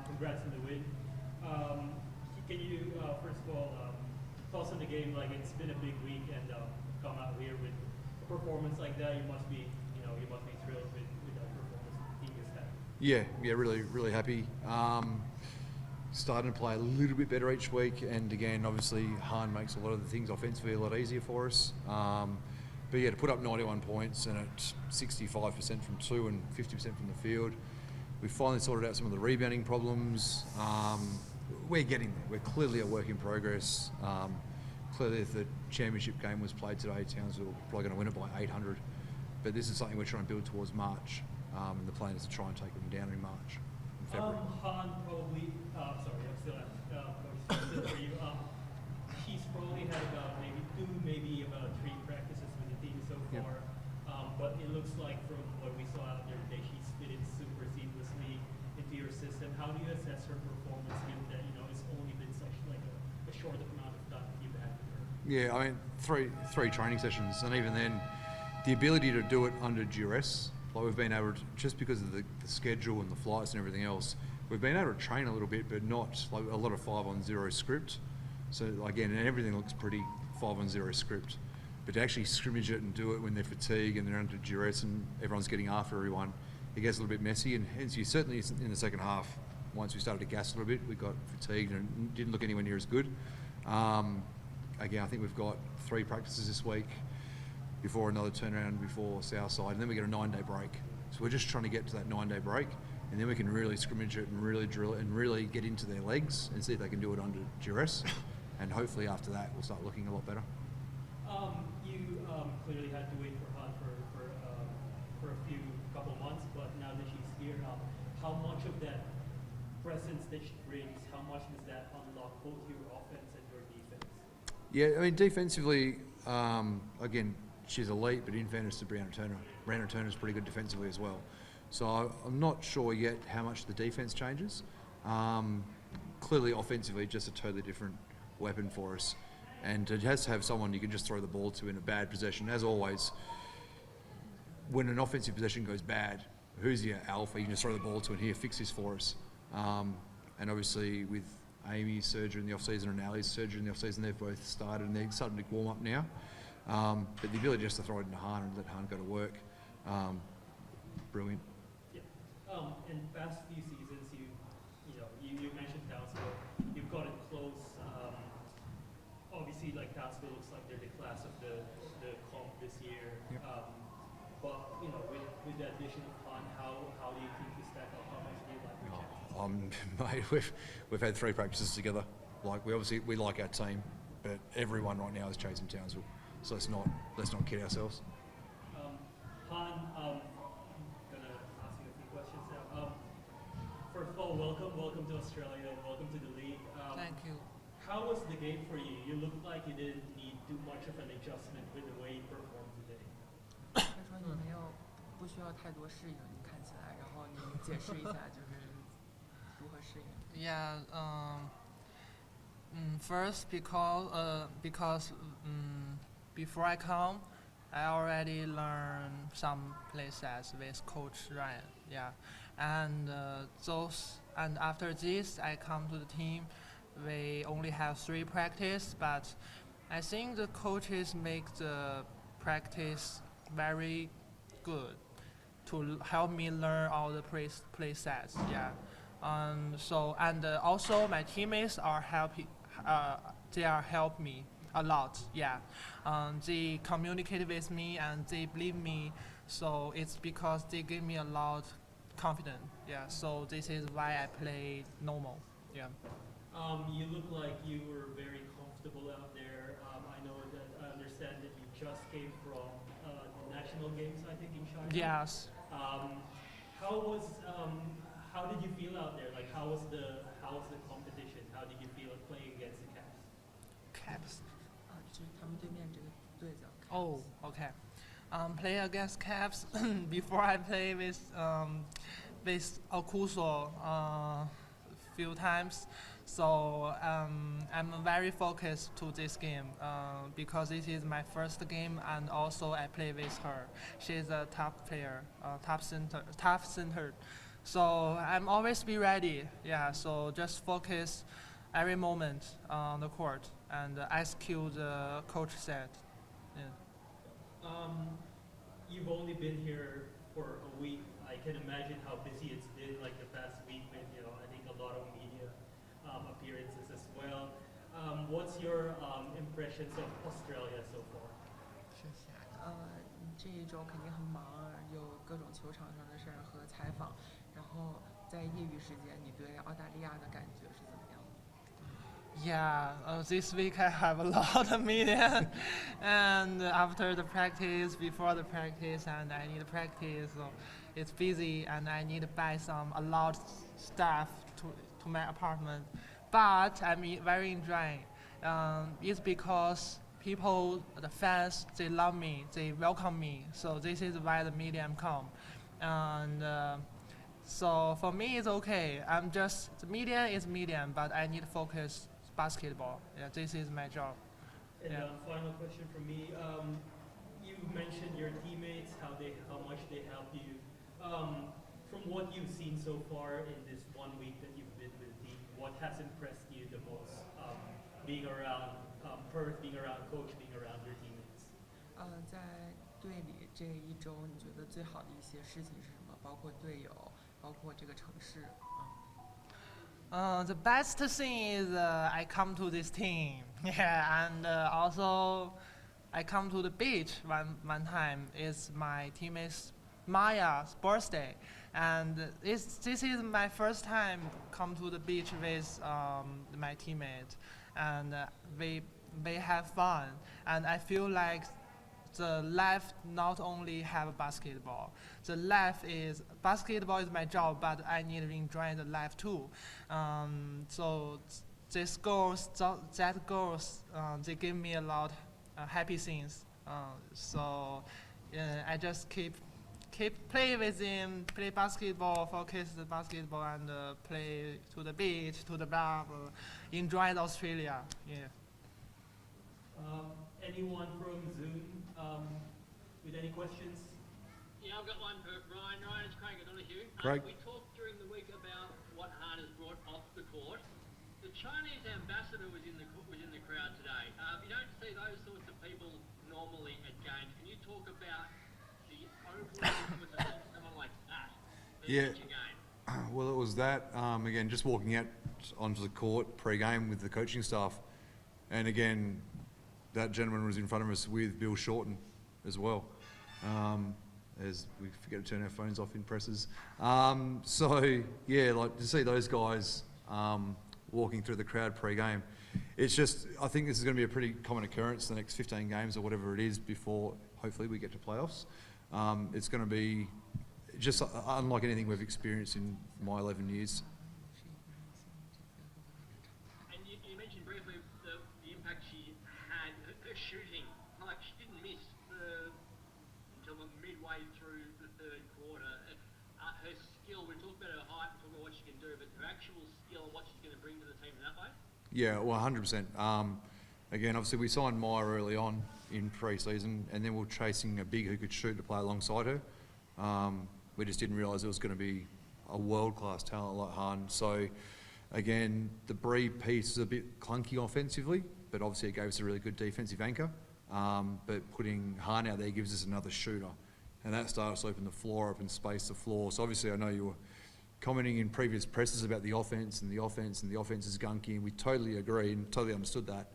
Congrats on the win. Can you first of all thoughts on the game? Like it's been a big week, and come out here with a performance like that, you must be thrilled with that performance the team has had. Yeah, really happy. Starting to play a little bit better each week, and again, obviously, Han makes a lot of the things offensively a lot easier for us. But yeah, to put up 91 points and at 65% from two and 50% from the field, we finally sorted out some of the rebounding problems. We're getting there. We're clearly a work in progress. Clearly, if the championship game was played today, Townsville are probably going to win it by 800. But this is something we're trying to build towards March, and the plan is to try and take them down in March, in February. Han probably, sorry, I'm still Coach, for you. He's probably had about maybe about 3 practices with the team so far. But it looks like from what we saw out there today, she's fit in super seamlessly into your system. How do you assess her performance given that it's only been such like a short amount of time you've had with her? Yeah, I mean, three training sessions, and even then, the ability to do it under duress, like we've been able to, just because of the schedule and the flights and everything else, we've been able to train a little bit, but not like a lot of 5-on-0 script. So again, and everything looks pretty 5-on-0 script, but to actually scrimmage it and do it when they're fatigued and they're under duress and everyone's getting after everyone, it gets a little bit messy. And hence, you certainly in the second half, once we started to gas a little bit, we got fatigued and didn't look anywhere near as good. Again, I think we've got 3 practices this week before another turnaround before Southside, and then we get a 9-day break. So we're just trying to get to that 9-day break, and then we can really scrimmage it and really drill it and really get into their legs and see if they can do it under duress. And hopefully after that, we'll start looking a lot better. You clearly had to wait for Han for a couple months, but now that she's here, how much of that presence that she brings, how much does that unlock both your offense and your defense? Yeah, I mean, defensively, again, she's elite, but in fairness to Brianna Turner's pretty good defensively as well. So I'm not sure yet how much the defense changes. Clearly, offensively, just a totally different weapon for us. And it has to have someone you can just throw the ball to in a bad possession. As always, when an offensive possession goes bad, who's your alpha? You can just throw the ball to and he'll fix this for us. And obviously with Amy's surgery in the off-season and Ali's surgery in the off-season, they've both started and they're starting to warm up now. But the ability just to throw it into Han and let Han go to work, brilliant. Yeah. In past few seasons, you mentioned Townsville. You've got it close. Obviously, like Townsville looks like they're the class of the comp this year. Yep. But with the addition of Han, how do you think you stack up? How much do you like your chances? Mate, we've had 3 practices together. Like we like our team, but everyone right now is chasing Townsville. So let's not kid ourselves. Han, I'm gonna ask you a few questions now. First of all, welcome to Australia and welcome to the league. Thank you. How was the game for you? You looked like you didn't need too much of an adjustment with the way you performed today. 他说你不需要太多适应，你看起来，然后你解释一下就是如何适应。Yeah. First because before I come, I already learned some places with Coach Ryan. Yeah, and after this I come to the team. We only have 3 practice, but I think the coaches make the practice very good to help me learn all the play sets. Yeah, also my teammates are helping. They are help me a lot. Yeah, they communicate with me and they believe me. So it's because they give me a lot confidence. Yeah, so this is why I play normal. Yeah. You look like you were very comfortable out there. I understand that you just came from the national games, I think, in China. Yes. How did you feel out there? Like, how was the competition? How did you feel playing against the Caps? Caps. Oh, okay. Play against Caps before I play with Okuso few times. So I'm very focused to this game because this is my first game, and also I play with her. She's a top player, top center. So I'm always be ready. Yeah. So just focus every moment on the court and execute the coach said. Yeah. You've only been here for a week. I can imagine how busy it's been, like the past week with, I think a lot of media appearances as well. What's your impressions of Australia so far? 这一周肯定很忙，有各种球场上的事儿和采访。然后在业余时间，你对澳大利亚的感觉是怎么样的？ Yeah, this week I have a lot of media, and after the practice, before the practice, and I need to practice, so it's busy, and I need to buy a lot stuff to my apartment. But I'm very enjoying. It's because people, the fans, they love me, they welcome me. So this is why the media come, and. So for me, it's okay. The media is medium, but I need to focus basketball. Yeah, this is my job. And Yeah. final question from me. You mentioned your teammates, how much they help you. From what you've seen so far in this 1 week that you've been with the team, what has impressed you the most? Being around Perth, being around coach, being around your teammates. 在队里这一周，你觉得最好的一些事情是什么？包括队友，包括这个城市。The best thing is I come to this team. Yeah, and also I come to the beach one time. It's my teammate's Maya's birthday, and this is my first time come to the beach with my teammate, and we have fun, and I feel like the life not only have basketball. The life is basketball is my job, but I need to enjoy the life too. So these girls, that girls, they give me a lot happy things. So I just keep play with them, play basketball, focus the basketball, and play to the beach, to the bar, enjoy Australia. Yeah. Anyone from Zoom with any questions? Yeah, I've got one for Ryan. Ryan, it's Craig O'Donoghue. Craig. We talked during the week about what Han has brought off the court. The Chinese ambassador was in the crowd today. You don't see those sorts of people normally at games. Can you talk about the overall influence of someone like that Yeah. at your game? Well, it was that, again, just walking out onto the court pre-game with the coaching staff. And again, that gentleman was in front of us with Bill Shorten as well. As we forget to turn our phones off in presses. So, yeah, like to see those guys walking through the crowd pre-game. It's just, I think this is going to be a pretty common occurrence the next 15 games or whatever it is before, hopefully, we get to playoffs. It's going to be just unlike anything we've experienced in my 11 years. And you mentioned briefly the impact she had, her shooting. Like, she didn't miss until midway through the third quarter. Her skill, we talked about her height, we talked about what she can do, but her actual skill and what she's going to bring to the team in that way? Yeah, well, 100%. Again, obviously, we signed Maya early on in pre-season, and then we were chasing a big who could shoot to play alongside her. We just didn't realise it was going to be a world-class talent like Han. So, again, the Bree piece is a bit clunky offensively, but obviously it gave us a really good defensive anchor. But putting Han out there gives us another shooter, and that starts to open the floor up and space the floor. So obviously, I know you were commenting in previous presses about the offense and the offense is gunky, and we totally agree and totally understood that.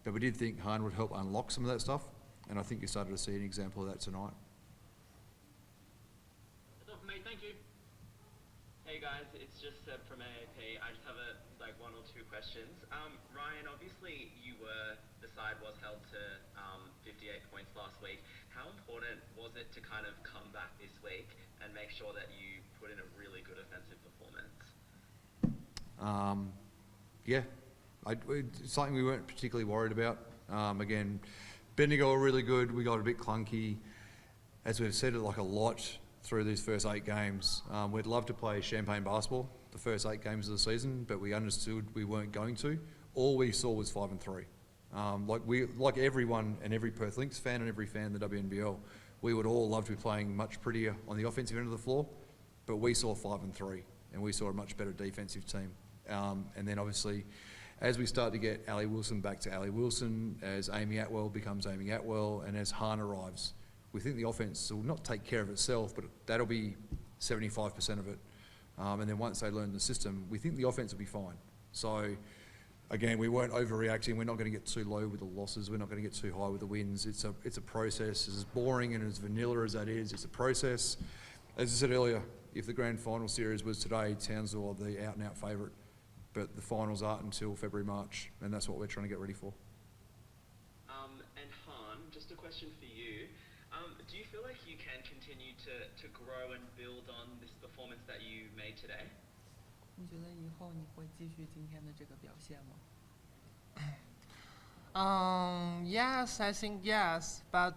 But we did think Han would help unlock some of that stuff, and I think you started to see an example of that tonight. That's all from me, thank you. Hey guys, it's just Seb from AAP. I just have one or two questions. Ryan, obviously the side was held to 58 points last week. How important was it to kind of come back this week and make sure that you put in a really good offensive performance? Yeah, it's something we weren't particularly worried about. Again, Bendigo were really good. We got a bit clunky. As we've said it like a lot through these first 8 games, we'd love to play champagne basketball the first 8 games of the season, but we understood we weren't going to. All we saw was 5 and 3. Like everyone and every Perth Lynx fan and every fan in the WNBL, we would all love to be playing much prettier on the offensive end of the floor. but we saw 5-3, and we saw a much better defensive team. And then obviously, as we start to get Ali Wilson back to Ali Wilson, as Amy Atwell becomes Amy Atwell, and as Han arrives, we think the offense will not take care of itself, but that'll be 75% of it. And then once they learn the system, we think the offense will be fine. So again, we weren't overreacting. We're not going to get too low with the losses. We're not going to get too high with the wins. It's a process. As boring and as vanilla as that is, it's a process. As I said earlier, if the grand final series was today, Townsville are the out-and-out favourite. But the finals aren't until February, March, and that's what we're trying to get ready for. And Han, just a question for you. Do you feel like you can continue to grow and build on this performance that you made today? 你觉得以后你会继续今天的这个表现吗？ Yes, I think yes, but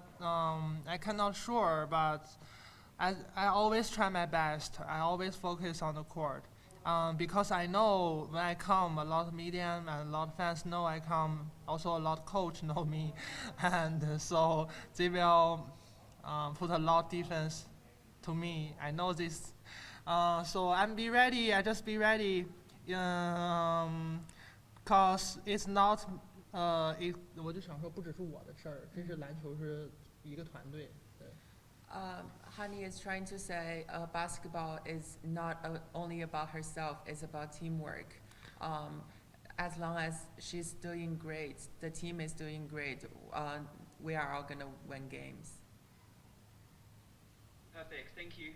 I cannot sure. But I always try my best. I always focus on the court. Because I know when I come, a lot of media and a lot of fans know I come. Also, a lot of coach know me, and so they will put a lot of defense to me. I know this, so I'm be ready. I just be ready, cause it's not. 我就想说，不只是我的事儿，这是篮球是一个团队。对。Honey is trying to say basketball is not only about herself, it's about teamwork. As long as she's doing great, the team is doing great, we are all going to win games. Perfect. Thank you.